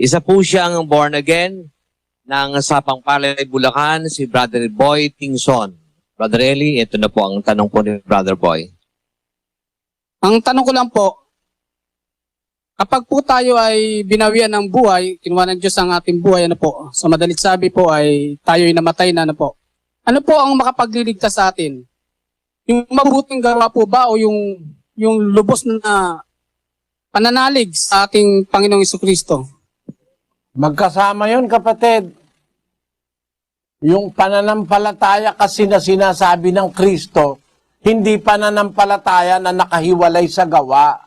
Isa po siyang born again ng Sapang Palay, Bulacan, si Brother Boy Tingson. Brother Eli, ito na po ang tanong po ni Brother Boy. Ang tanong ko lang po, kapag po tayo ay binawian ng buhay, kinuha ng Diyos ang ating buhay, ano po, sa madalit sabi po ay tayo ay namatay na, ano po. Ano po ang makapagliligtas sa atin? Yung mabuting gawa po ba o yung lubos na pananalig sa ating Panginoong Jesucristo? Magkasama yun, kapatid. Yung pananampalataya kasi na sinasabi ng Kristo, hindi pananampalataya na nakahiwalay sa gawa.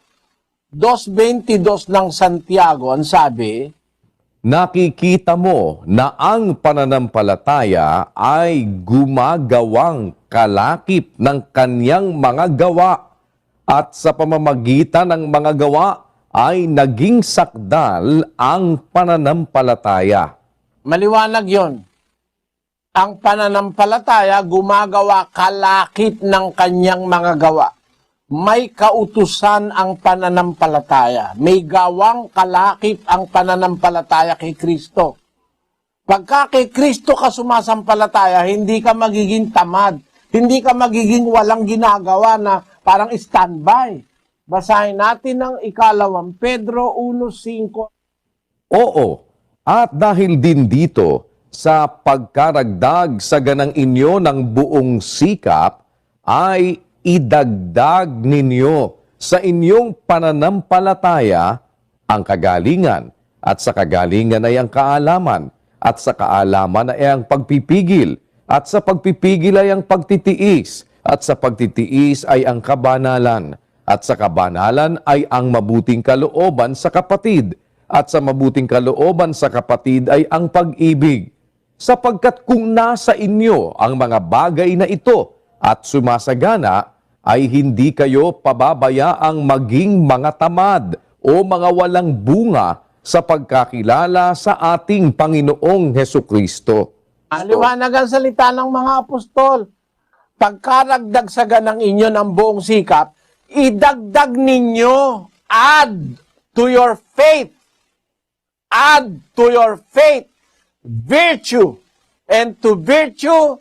2:22 ng Santiago, ang sabi, nakikita mo na ang pananampalataya ay gumagawang kalakip ng kanyang mga gawa at sa pamamagitan ng mga gawa ay naging sakdal ang pananampalataya. maliwanag yon. Ang pananampalataya gumagawa kalakip ng kanyang mga gawa. May kautusan ang pananampalataya. May gawang kalakip ang pananampalataya kay Kristo. Pagka kay Kristo ka sumasampalataya, hindi ka magiging tamad. Hindi ka magiging walang ginagawa na parang standby. Basahin natin ang 2 Pedro 1:5. Oo, at dahil din dito, sa pagkaragdag sa ganang inyo ng buong sikap, ay idagdag ninyo sa inyong pananampalataya ang kagalingan, at sa kagalingan ay ang kaalaman, at sa kaalaman ay ang pagpipigil, at sa pagpipigil ay ang pagtitiis, at sa pagtitiis ay ang kabanalan, at sa kabanalan ay ang mabuting kalooban sa kapatid, at sa mabuting kalooban sa kapatid ay ang pag-ibig. Sapagkat kung nasa inyo ang mga bagay na ito at sumasagana, ay hindi kayo pababayaang maging mga tamad o mga walang bunga sa pagkakilala sa ating Panginoong Hesukristo. Liwanag ang salita ng mga apostol. Pagkaragdag sa ganang inyo ng buong sikap, idagdag ninyo, add to your faith. Add to your faith virtue, and to virtue,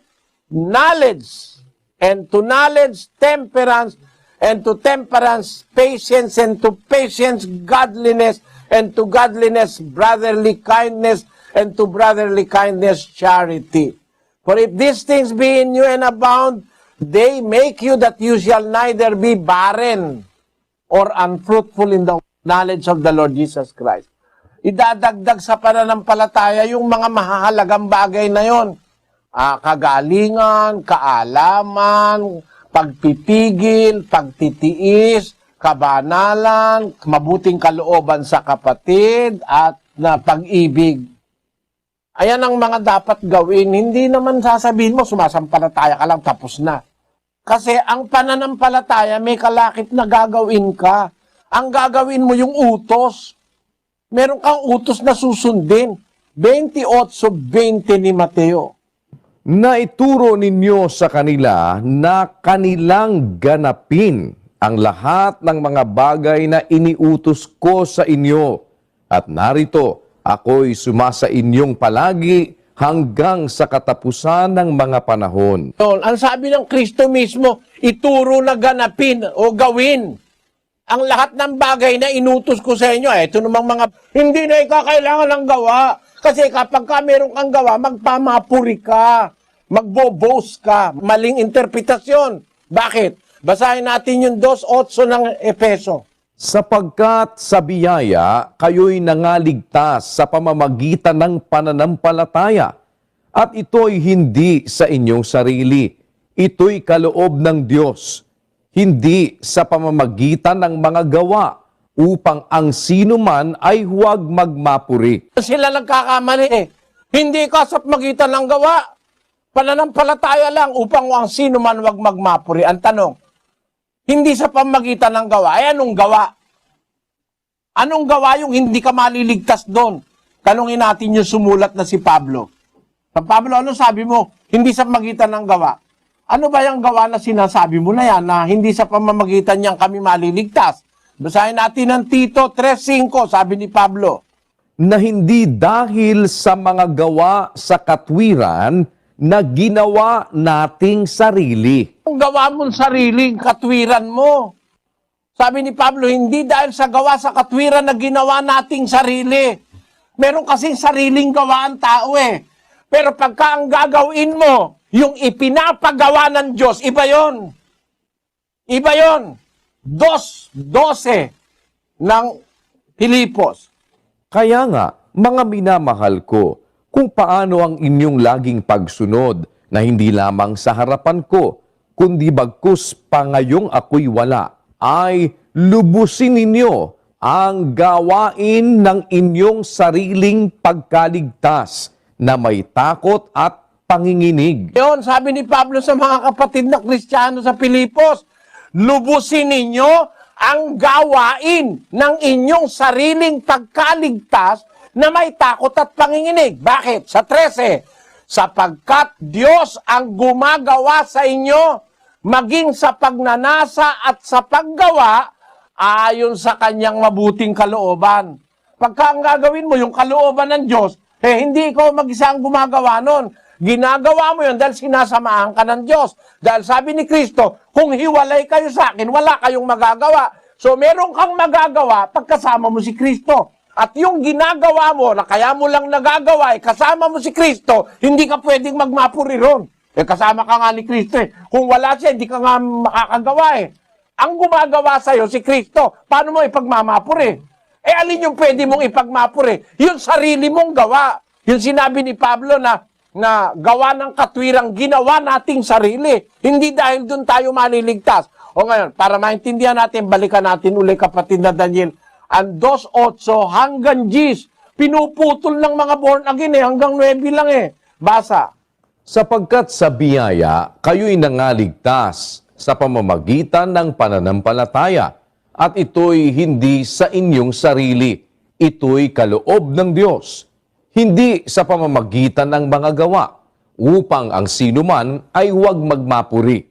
knowledge, and to knowledge, temperance, and to temperance, patience, and to patience, godliness, and to godliness, brotherly kindness, and to brotherly kindness, charity. For if these things be in you and abound, they make you that you shall neither be barren or unfruitful in the knowledge of the Lord Jesus Christ. Idadagdag sa pananampalataya yung mga mahahalagang bagay na yon. Kagalingan, kaalaman, pagpipigil, pagtitiis, kabanalan, mabuting kalooban sa kapatid, at na pag-ibig. Ayan ang mga dapat gawin. Hindi naman sasabihin mo, sumasampalataya ka lang, tapos na. Kasi ang pananampalataya, may kalakip na gagawin ka. Ang gagawin mo yung utos. Meron kang utos na susundin. 28:20 ni Mateo. Naituro ninyo sa kanila na kanilang ganapin ang lahat ng mga bagay na iniutos ko sa inyo. At narito, ako'y sumasa inyong palagi hanggang sa katapusan ng mga panahon. Ang sabi ng Kristo mismo, ituro na ganapin o gawin ang lahat ng bagay na inutos ko sa inyo. Ito namang mga hindi na ikakailangan ng gawa. Kasi kapag ka meron kang gawa, magpamapuri ka, magbo-boast ka. Maling interpretasyon. Bakit? Basahin natin yung 2:8 ng Efeso. Sapagkat sa biyaya, kayo'y nangaligtas sa pamamagitan ng pananampalataya. At ito'y hindi sa inyong sarili. Ito'y kaloob ng Diyos. Hindi sa pamamagitan ng mga gawa, upang ang sino man ay huwag magmapuri. Sila nagkakamali eh. Hindi ka sa pamagitan ng gawa. Pananampalataya lang upang ang sino man huwag magmapuri. Ang tanong, hindi sa pamagitan ng gawa. Ay, anong gawa? Anong gawa yung hindi ka maliligtas doon? Tanungin natin yung sumulat na si Pablo. Pablo, ano sabi mo? Hindi sa pamagitan ng gawa. Ano ba yung gawa na sinasabi mo na yan na hindi sa pamamagitan niyang kami maliligtas? Basahin natin ng Tito 3:5, sabi ni Pablo. na hindi dahil sa mga gawa sa katwiran na ginawa nating sarili. Ang gawa mong sariling katwiran mo. Sabi ni Pablo, hindi dahil sa gawa sa katwiran na ginawa nating sarili. Meron kasing sariling gawa ang tao eh. Pero pagka ang gagawin mo, yung ipinapagawa ng Diyos, iba yon. Iba yon. 2:12 ng Pilipos. Kaya nga, mga minamahal ko, kung paano ang inyong laging pagsunod na hindi lamang sa harapan ko, kundi bagkus pa ngayong ako'y wala, ay lubusin ninyo ang gawain ng inyong sariling pagkaligtas na may takot at panginginig. Yon, sabi ni Pablo sa mga kapatid na Kristiyano sa Pilipos, lubusin ninyo ang gawain ng inyong sariling pagkaligtas na may takot at panginginig. Bakit? Sa 13, sapagkat Diyos ang gumagawa sa inyo, maging sa pagnanasa at sa paggawa, ayon sa kanyang mabuting kalooban. Pagka ang gagawin mo, yung kalooban ng Diyos, hindi ikaw mag-isa ang gumagawa nun. Ginagawa mo yun dahil sinasamahan ka ng Diyos. Dahil sabi ni Kristo, kung hiwalay kayo sa akin, wala kayong magagawa. So meron kang magagawa pagkasama mo si Kristo. At yung ginagawa mo, na kaya mo lang nagagawa, kasama mo si Kristo, hindi ka pwedeng magmapuri ron. Kasama ka nga ni Kristo eh. Kung wala siya, hindi ka nga makakagawa eh. Ang gumagawa sa'yo, si Kristo. Paano mo ipagmamapuri? Alin yung pwede mong ipagmapuri? Yung sarili mong gawa. Yung sinabi ni Pablo na gawa ng katwirang ginawa nating sarili. Hindi dahil doon tayo maliligtas. O ngayon, para maintindihan natin, balikan natin uli kapatid na Daniel. Ang 2:8 hanggang 10, pinuputol ng mga born again hanggang 9 lang Basa. Sapagkat sa biyaya, kayo'y nangaligtas sa pamamagitan ng pananampalataya, at ito'y hindi sa inyong sarili. Ito'y kaloob ng Diyos, hindi sa pamamagitan ng mga gawa, upang ang sinuman ay huwag magmapuri.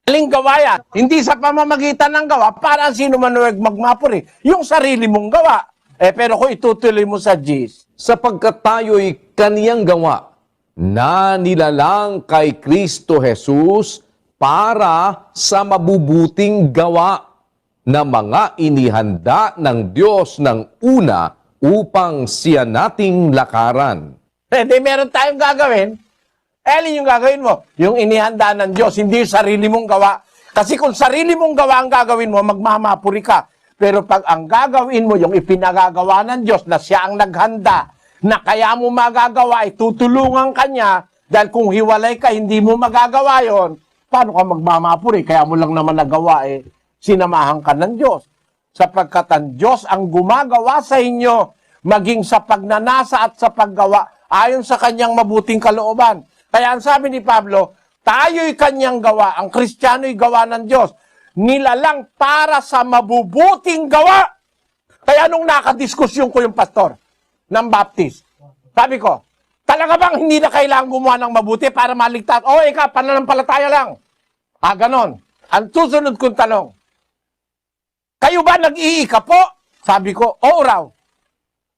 Aling gawa yan? Hindi sa pamamagitan ng gawa, para sino man huwag magmapuri. Yung sarili mong gawa. Pero kung itutuloy mo sa G's, Sapagkat tayo'y kaniyang gawa, na nilalang kay Kristo Jesus para sa mabubuting gawa na mga inihanda ng Diyos ng una upang siya nating lakaran. meron tayong gagawin. Alin yung gagawin mo? Yung inihanda ng Diyos, hindi yung sarili mong gawa. Kasi kung sarili mong gawa ang gagawin mo, magmamapuri ka. Pero pag ang gagawin mo, yung ipinagagawa ng Diyos na siya ang naghanda, na kaya mo magagawa, tutulungan ka niya, dahil kung hiwalay ka, hindi mo magagawa yon. Paano ka magmamapuri? Kaya mo lang naman nagawa sinamahan ka ng Diyos. Sapagkat ang Diyos ang gumagawa sa inyo, maging sa pagnanasa at sa paggawa, ayon sa kanyang mabuting kalooban. Kaya ang sabi ni Pablo, tayo'y kanyang gawa, ang Kristiyano'y gawa ng Diyos, nilalang para sa mabubuting gawa. Kaya nung nakadiskusyon ko yung pastor ng Baptist, sabi ko, talaga bang hindi na kailangan gumawa ng mabuti para maligtas? Ikaw, pananampalataya lang. Ganon. Ang susunod kong tanong, kayo ba nag-iika po? Sabi ko, oo raw.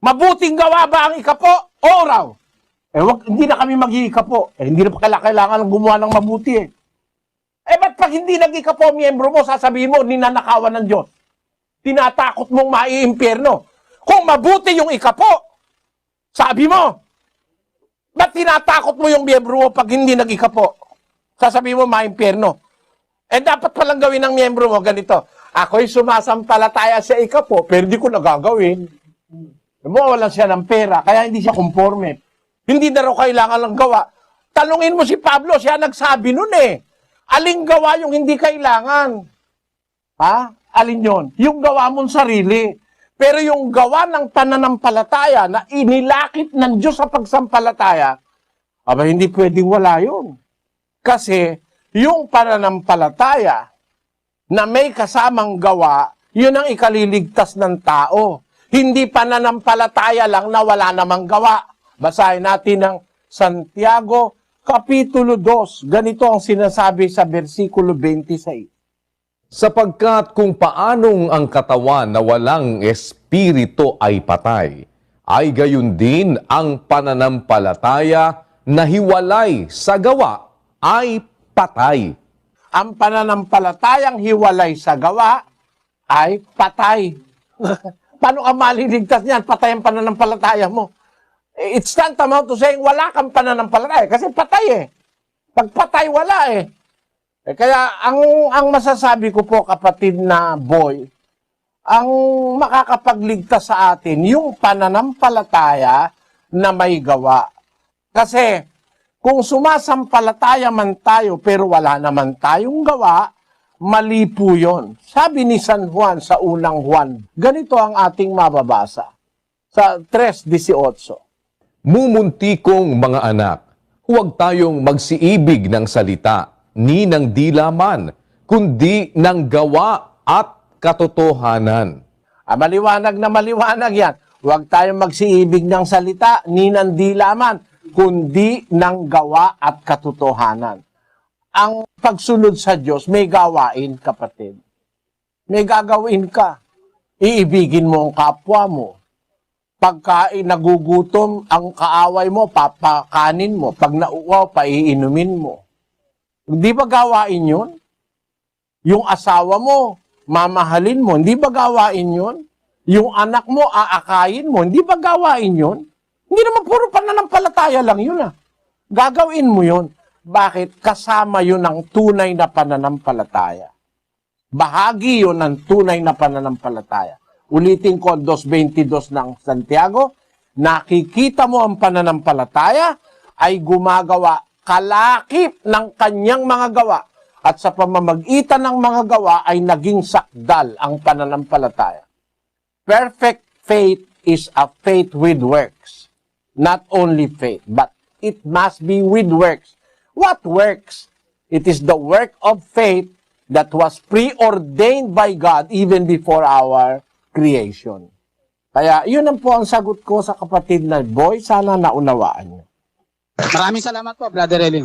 Mabuting gawa ba ang ikapo? Oo raw. Hindi na kami mag-iika po. Hindi na pa kailangan gumawa ng mabuti ba't pag hindi nag-iika po, miyembro mo, sasabihin mo, ninanakawan ng Diyos. Tinatakot mong maiimpyerno. Kung mabuti yung ikapo, sabi mo, ba't tinatakot mo yung miyembro mo pag hindi nag-iika po? Sasabihin mo, maiimpyerno. Dapat palang gawin ng miyembro mo ganito. Ako'y sumasampalataya sa ikapo, pero hindi ko nagagawin. Mawalan siya ng pera, kaya hindi siya conforme. Hindi na raw kailangan lang gawa. Tanungin mo si Pablo, siya nagsabi nun Aling gawa yung hindi kailangan? Alin yon? Yung gawa mong sarili. Pero yung gawa ng pananampalataya na inilakip ng Diyos sa pagsampalataya, hindi pwedeng wala yun. Kasi yung pananampalataya na may kasamang gawa, yun ang ikaliligtas ng tao. Hindi pananampalataya lang na wala namang gawa. Basahin natin ang Santiago Kapitulo 2. Ganito ang sinasabi sa versikulo 26. Sapagkat kung paanong ang katawan na walang espiritu ay patay, ay gayon din ang pananampalataya na hiwalay sa gawa ay patay. Ang pananampalatayang hiwalay sa gawa ay patay. Paano ka maliligtas niyan? Patay ang pananampalataya mo. It's tantamount to saying wala kang pananampalataya kasi patay eh. Pag patay, wala eh. Kaya ang masasabi ko po, kapatid na boy, ang makakapagligtas sa atin yung pananampalataya na may gawa. Kasi kung sumasampalataya man tayo pero wala naman tayong gawa, mali po yun. Sabi ni San Juan sa unang Juan, ganito ang ating mababasa sa 3:18. Mumuntikong mga anak, huwag tayong magsiibig ng salita, ni ng dilaman, kundi ng gawa at katotohanan. Maliwanag na maliwanag yan. Huwag tayong magsiibig ng salita, ni ng dilaman, kundi ng gawa at katotohanan. Ang pagsunod sa Diyos, may gawain, kapatid. May gagawin ka. Iibigin mo ang kapwa mo. Pagkain nagugutom, ang kaaway mo, papakanin mo. Pag nauuaw, paiinumin mo. Hindi ba gawain yun? Yung asawa mo, mamahalin mo, hindi ba gawain yun? Yung anak mo, aakayin mo, hindi ba gawain yun? Hindi naman puro pananampalataya lang yun ah. Gagawin mo yun. Bakit? Kasama yun ng tunay na pananampalataya. Bahagi yun ng tunay na pananampalataya. Ulitin ko 2:22 ng Santiago, nakikita mo ang pananampalataya ay gumagawa kalakip ng kanyang mga gawa at sa pamamagitan ng mga gawa ay naging sakdal ang pananampalataya. Perfect faith is a faith with works. Not only faith, but it must be with works. What works? It is the work of faith that was preordained by God even before our creation. Kaya yun ang po ang sagot ko sa kapatid na boy. Sana naunawaan niyo. Maraming salamat po, Brother Eli.